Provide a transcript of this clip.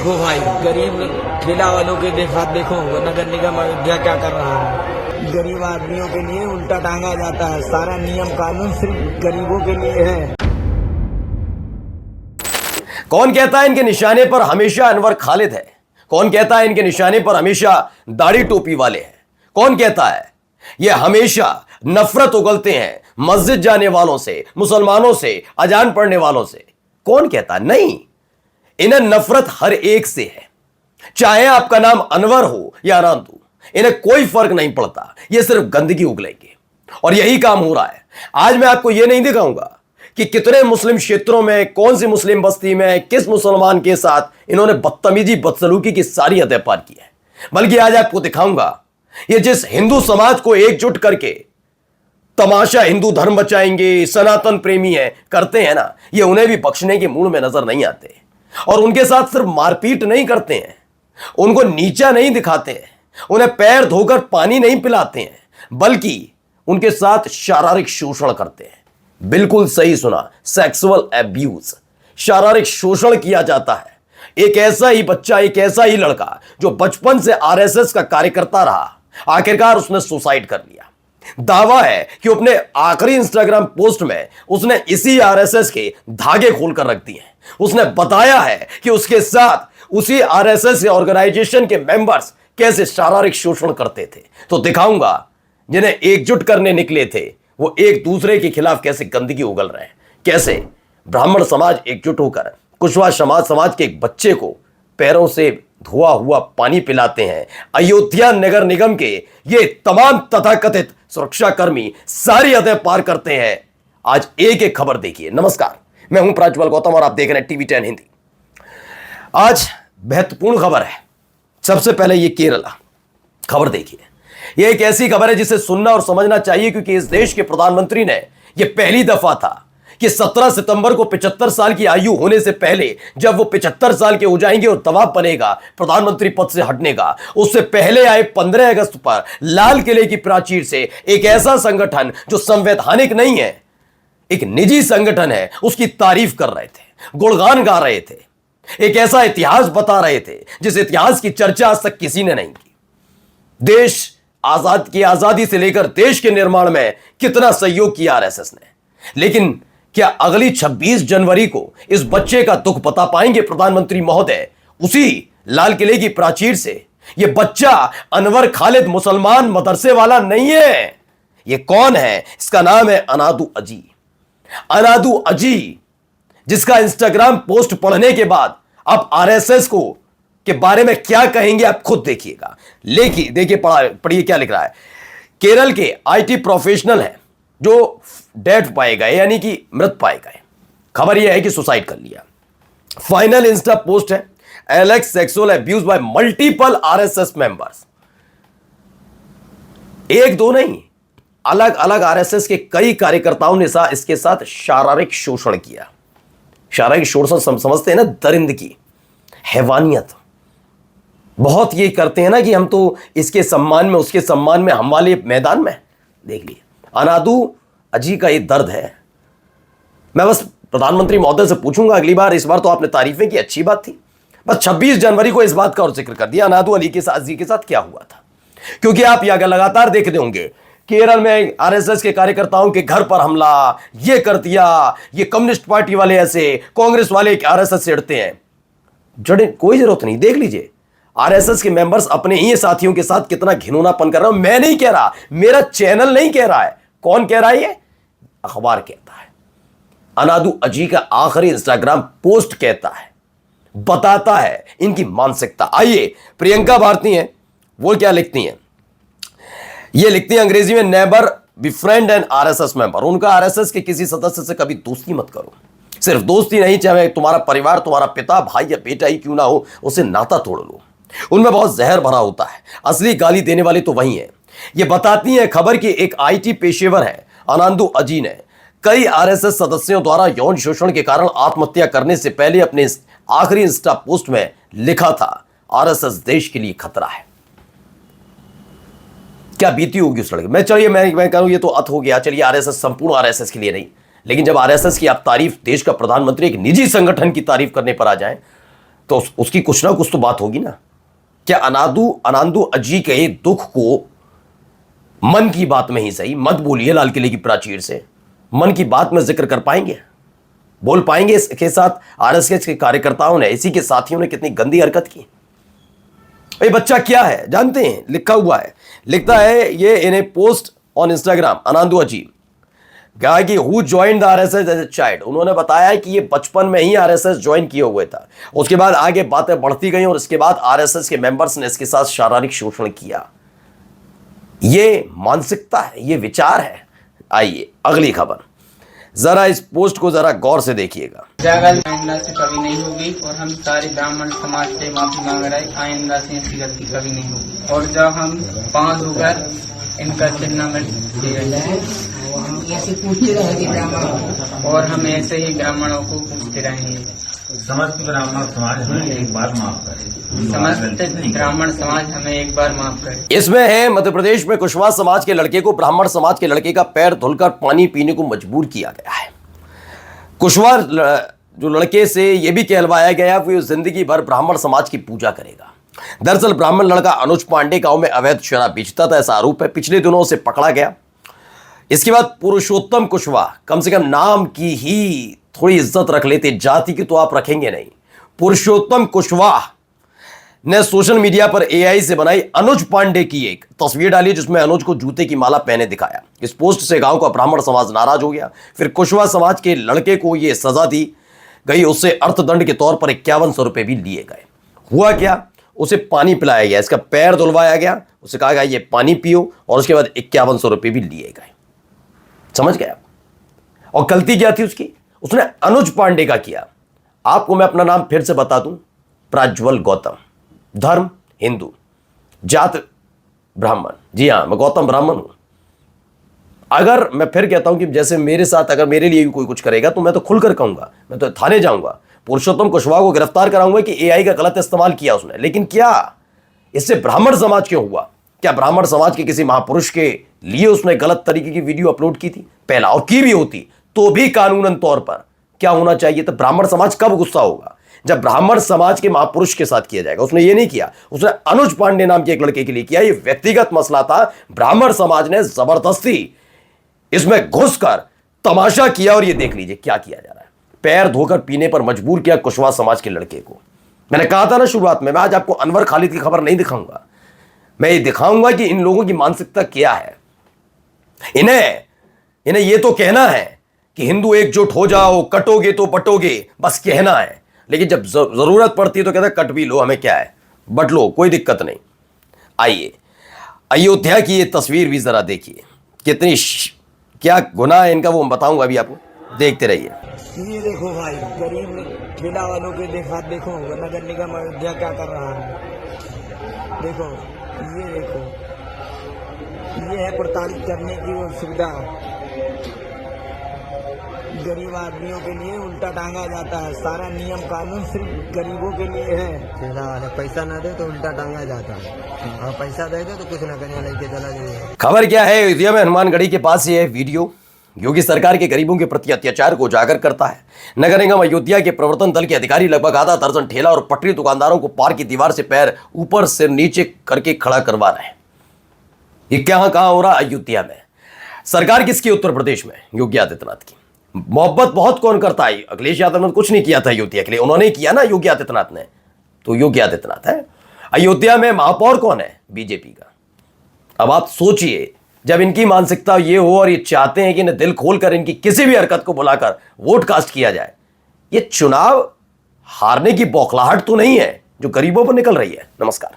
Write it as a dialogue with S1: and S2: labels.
S1: देखो भाई, गरीब ठेला वालों के देखो नगर निगम अयोध्या क्या कर रहा है। गरीब आदमियों के लिए उल्टा टांगा जाता है। सारा नियम कानून सिर्फ गरीबों के लिए है।
S2: कौन कहता है इनके निशाने पर हमेशा अनवर खालिद है? कौन कहता है इनके निशाने पर हमेशा दाढ़ी टोपी वाले हैं? कौन कहता है ये हमेशा नफरत उगलते हैं मस्जिद जाने वालों से, मुसलमानों से, अजान पढ़ने वालों से? कौन कहता है? नहीं, इन्हें नफरत हर एक से है। चाहे आपका नाम अनवर हो या अनादू, इन्हें कोई फर्क नहीं पड़ता। ये सिर्फ गंदगी उगलेंगे और यही काम हो रहा है। आज मैं आपको यह नहीं दिखाऊंगा कि कितने मुस्लिम क्षेत्रों में, कौन सी मुस्लिम बस्ती में, किस मुसलमान के साथ इन्होंने बदतमीजी, बदसलूकी की सारी हदें पार की है, बल्कि आज आपको दिखाऊंगा ये जिस हिंदू समाज को एकजुट करके तमाशा हिंदू धर्म बचाएंगे, सनातन प्रेमी है करते हैं ना, ये उन्हें भी बख्शने के मूड में नजर नहीं आते। और उनके साथ सिर्फ मारपीट नहीं करते हैं, उनको नीचा नहीं दिखाते हैं, उन्हें पैर धोकर पानी नहीं पिलाते हैं, बल्कि उनके साथ शारीरिक शोषण करते हैं। बिल्कुल सही सुना, सेक्सुअल एब्यूज, शारीरिक शोषण किया जाता है। एक ऐसा ही बच्चा, एक ऐसा ही लड़का जो बचपन से आरएसएस का कार्यकर्ता रहा, आखिरकार उसने सुसाइड कर लिया। दावा है कि अपने आखिरी इंस्टाग्राम पोस्ट में उसने इसी आरएसएस के धागे खोलकर रख दिए हैं। उसने बताया है कि उसके साथ उसी आरएसएस ऑर्गेनाइजेशन के मेंबर्स कैसे शारीरिक शोषण करते थे। तो दिखाऊंगा जिन्हें एकजुट करने निकले थे वो एक दूसरे के खिलाफ कैसे गंदगी उगल रहे हैं, कैसे ब्राह्मण समाज एकजुट होकर कुशवाहा समाज के एक बच्चे को पैरों से धुआ हुआ पानी पिलाते हैं। अयोध्या नगर निगम के ये तमाम तथाकथित सुरक्षाकर्मी सारी हदें पार करते हैं। आज एक एक खबर देखिए। नमस्कार, मैं हूं प्रज्वल गौतम और आप देख रहे हैं टीवी 10 हिंदी। आज महत्वपूर्ण खबर है। सबसे पहले ये केरला खबर देखिए। यह एक ऐसी खबर है जिसे सुनना और समझना चाहिए, क्योंकि इस देश के प्रधानमंत्री ने यह पहली दफा था कि 17 सितंबर को 75 साल की आयु होने से पहले, जब वो 75 साल के हो जाएंगे और दबाव बनेगा प्रधानमंत्री पद से हटने का, उससे पहले आए 15 अगस्त पर लाल किले की प्राचीर से एक ऐसा संगठन जो संवैधानिक नहीं है, एक निजी संगठन है, उसकी तारीफ कर रहे थे, गुणगान गा रहे थे, एक ऐसा इतिहास बता रहे थे जिस इतिहास की चर्चा आज तक किसी ने नहीं की। देश आजादी से लेकर देश के निर्माण में कितना सहयोग किया आरएसएस ने, लेकिन क्या अगली 26 जनवरी को इस बच्चे का दुख बता पाएंगे प्रधानमंत्री महोदय उसी लाल किले की प्राचीर से? यह बच्चा अनवर खालिद मुसलमान मदरसे वाला नहीं है। यह कौन है? इसका नाम है अनादू अजी। अनादू अजी, जिसका इंस्टाग्राम पोस्ट पढ़ने के बाद आप आरएसएस को के बारे में क्या कहेंगे आप खुद देखिएगा। लेकिन देखिए, पढ़िए क्या लिख रहा है। केरल के आईटी प्रोफेशनल हैं जो डेड पाए गए, यानी कि मृत पाए गए। खबर यह है कि सुसाइड कर लिया। फाइनल इंस्टा पोस्ट है, Alex sexual abuse bye multiple RSS members. एक दो नहीं, अलग अलग आरएसएस के कई कार्यकर्ताओं ने इसके साथ शारीरिक शोषण किया। शारीरिक शोषण समझते हैं ना, दरिंदगी, हैवानियत। बहुत ये करते हैं ना कि हम तो इसके सम्मान में, उसके सम्मान में, हम वाले मैदान में। देख लिए अनादू अजी का ये दर्द है। मैं बस प्रधानमंत्री महोदय से पूछूंगा अगली बार, इस बार तो आपने तारीफें की, अच्छी बात थी, बस 26 जनवरी को इस बात का और जिक्र कर दिया अनादू अली के साथ, जी के साथ क्या हुआ था। क्योंकि आप यह लगातार देखते होंगे केरल में आरएसएस के कार्यकर्ताओं के घर पर हमला, ये कर दिया, ये कम्युनिस्ट पार्टी वाले ऐसे, कांग्रेस वाले आरएसएस से अड़ते हैं। जड़े कोई जरूरत नहीं, देख लीजिए आरएसएस के मेंबर्स अपने ही साथियों के साथ कितना घिनौनापन कर रहे हैं। मैं नहीं कह रहा, मेरा चैनल नहीं कह रहा है। कौन कह रहा है? ये अखबार कहता है। अनादू अजी का आखिरी इंस्टाग्राम पोस्ट कहता है, बताता है इनकी मानसिकता। आइए, प्रियंका भारती हैं, वो क्या लिखती हैं? ये लिखती है अंग्रेजी में, never befriend an RSS member. उनका आरएसएस के किसी सदस्य से कभी दोस्ती मत करो। सिर्फ दोस्ती नहीं, चाहे तुम्हारा परिवार, तुम्हारा पिता, भाई या बेटा ही क्यों ना हो, उससे नाता तोड़ लो। उनमें बहुत जहर भरा होता है। असली गाली देने वाले तो वही हैं। ये बताती है खबर की एक आईटी पेशेवर है अनादू अजी ने कई आरएसएस सदस्यों द्वारा यौन शोषण के कारण आत्महत्या करने से पहले अपने आखिरी इंस्टा पोस्ट में लिखा था, आरएसएस देश के लिए खतरा है। क्या बीती होगी उस लड़के में। चलिए मैं कहूं ये तो अत हो गया, चलिए आरएसएस संपूर्ण आरएसएस के लिए नहीं, लेकिन जब आरएसएस की आप तारीफ, देश का प्रधानमंत्री एक निजी संगठन की तारीफ करने पर आ जाए, तो उसकी कुछ ना कुछ तो बात होगी ना। क्या अनांदू अजी के दुख को मन की बात में ही सही, मत बोलिए लाल किले की प्राचीर से, मन की बात में जिक्र कर पाएंगे, बोल पाएंगे इसके साथ आरएसएस के कार्यकर्ताओं ने, इसी के साथियों ने कितनी गंदी हरकत की। ये बच्चा क्या है जानते हैं? लिखा हुआ है, लिखता है ये in a post on Instagram, Anandu Aji कहा कि who joined the RSS as a child. उन्होंने बताया कि ये बचपन में ही आरएसएस ज्वाइन किए हुए था। उसके बाद आगे बातें बढ़ती गई और इसके बाद आरएसएस के मेंबर्स ने इसके साथ शारीरिक शोषण किया। ये मानसिकता है, ये विचार है। आइए अगली खबर, जरा इस पोस्ट को जरा गौर से देखिएगा।
S3: आइंदा से कभी नहीं होगी और हम सारे ब्राह्मण समाज से माफी मांग रहे, आइंदा से ऐसी गलती कभी नहीं होगी। और जब हम 5 होकर इनका चिन्ह में दे रहे हैं
S4: ऐसे पूछते रहेंगे ब्राह्मण,
S3: और हम ऐसे ही ब्राह्मणों को पूछते रहेंगे।
S5: समस्त ब्राह्मण समाज हमें एक बार माफ करे,
S3: समस्त ब्राह्मण समाज हमें एक बार माफ करे।
S2: इसमें है मध्य प्रदेश में कुशवाहा समाज के लड़के को ब्राह्मण समाज के लड़के का पैर धुलकर पानी पीने को मजबूर किया गया है। कुशवाहा जो लड़के से यह भी कहलवाया गया वो जिंदगी भर ब्राह्मण समाज की पूजा करेगा। दरअसल ब्राह्मण लड़का अनुज पांडे गांव में अवैध शराब बेचता था, ऐसा आरोप है। पिछले दिनों से पकड़ा गया। इसके बाद पुरुषोत्तम कुशवाहा, कम से कम नाम की ही थोड़ी इज्जत रख लेते, जाति की तो आप रखेंगे नहीं। पुरुषोत्तम कुशवाहा ने सोशल मीडिया पर एआई से बनाई अनुज पांडे की एक तस्वीर डाली जिसमें अनुज को जूते की माला पहने दिखाया। इस पोस्ट से गांव का ब्राह्मण समाज नाराज हो गया। फिर कुशवाहा समाज के लड़के को यह सजा दी गई, उससे अर्थदंड के तौर पर 5100 रुपए भी लिए गए। हुआ क्या, उसे पानी पिलाया गया, इसका पैर धुलवाया गया, उसे कहा गया ये पानी पियो और उसके बाद 5100 रुपए भी लिए गए। समझ गया? और गलती क्या थी उसकी? उसने अनुज पांडे का किया। आपको मैं अपना नाम फिर से बता दूं, प्राज्वल गौतम, धर्म हिंदू, जात ब्राह्मण। जी हां, मैं गौतम ब्राह्मण हूं। अगर मैं फिर कहता हूं कि जैसे मेरे साथ अगर मेरे लिए भी कोई कुछ करेगा तो मैं तो खुलकर कहूंगा, मैं तो थाने जाऊंगा, पुरुषोत्तम कुशवाहा को गिरफ्तार कराऊंगा कि एआई का गलत इस्तेमाल किया उसने। लेकिन क्या इससे ब्राह्मण समाज क्यों हुआ? क्या ब्राह्मण समाज के किसी महापुरुष के लिए उसने गलत तरीके की वीडियो अपलोड की थी पहला, और की भी होती तो भी कानूनन तौर पर क्या होना चाहिए था? ब्राह्मण समाज कब गुस्सा होगा? जब ब्राह्मण समाज के महापुरुष के साथ किया जाएगा। उसने ये नहीं किया, उसने अनुज पांडे नाम के एक लड़के के लिए किया। ये व्यक्तिगत मसला था। ब्राह्मण समाज ने जबरदस्ती इसमें घुसकर तमाशा किया और ये देख लीजिए क्या किया जा रहा है। पैर धोकर पीने पर मजबूर किया कुशवाहा समाज के लड़के को। मैंने कहा था ना शुरुआत में, मैं आज आपको अनवर खालिद की खबर नहीं दिखाऊंगा, मैं ये दिखाऊंगा कि इन लोगों की मानसिकता क्या है। इन्हें ये तो कहना है कि हिंदू एकजुट हो जाओ, कटोगे तो बटोगे, बस कहना है। लेकिन जब जरूरत पड़ती है तो कहते हैं कट भी लो, हमें क्या है, बट लो, कोई दिक्कत नहीं। आइए अयोध्या की ये तस्वीर भी जरा देखिए, कितनी क्या गुनाह है इनका वो मैं बताऊंगा अभी आपको, देखते रहिए।
S1: ये देखो भाई, गरीब ठेला वालों के देखा देखो नगर निगम अयोध्या क्या कर रहा है। देखो ये है प्रताड़ित करने की वो सुविधा। गरीब आदमियों के लिए उल्टा टांगा जाता है। सारा नियम कानून सिर्फ गरीबों के लिए है।
S4: ठेला वाले पैसा ना दे तो उल्टा टांगा जाता है, और पैसा दे दे तो कुछ ना करने लेके चला जाए।
S2: खबर क्या है? अयोध्या में हनुमानगढ़ी के पास ये वीडियो योगी सरकार के गरीबों के प्रति अत्याचार को उजागर करता है। नगर निगम अयोध्या के प्रवर्तन दल के अधिकारी लगभग आधा दर्जन ठेला और पटरी दुकानदारों को पार की दीवार से पैर ऊपर से नीचे करके खड़ा करवा रहे हैं। ये कहां हो रहा? अयोध्या में। सरकार किसकी? उत्तर प्रदेश में, योगी आदित्यनाथ की। मोहब्बत बहुत कौन करता है? अखिलेश यादव ने कुछ नहीं किया था अयोध्या के लिए, उन्होंने किया ना योगी आदित्यनाथ ने, तो योगी आदित्यनाथ है। अयोध्या में महापौर कौन है? बीजेपी का। अब आप सोचिए, जब इनकी मानसिकता ये हो और ये चाहते हैं कि इन्हें दिल खोलकर इनकी किसी भी हरकत को बुलाकर वोट कास्ट किया जाए, ये चुनाव हारने की बौखलाहट तो नहीं है जो गरीबों पर निकल रही है। नमस्कार।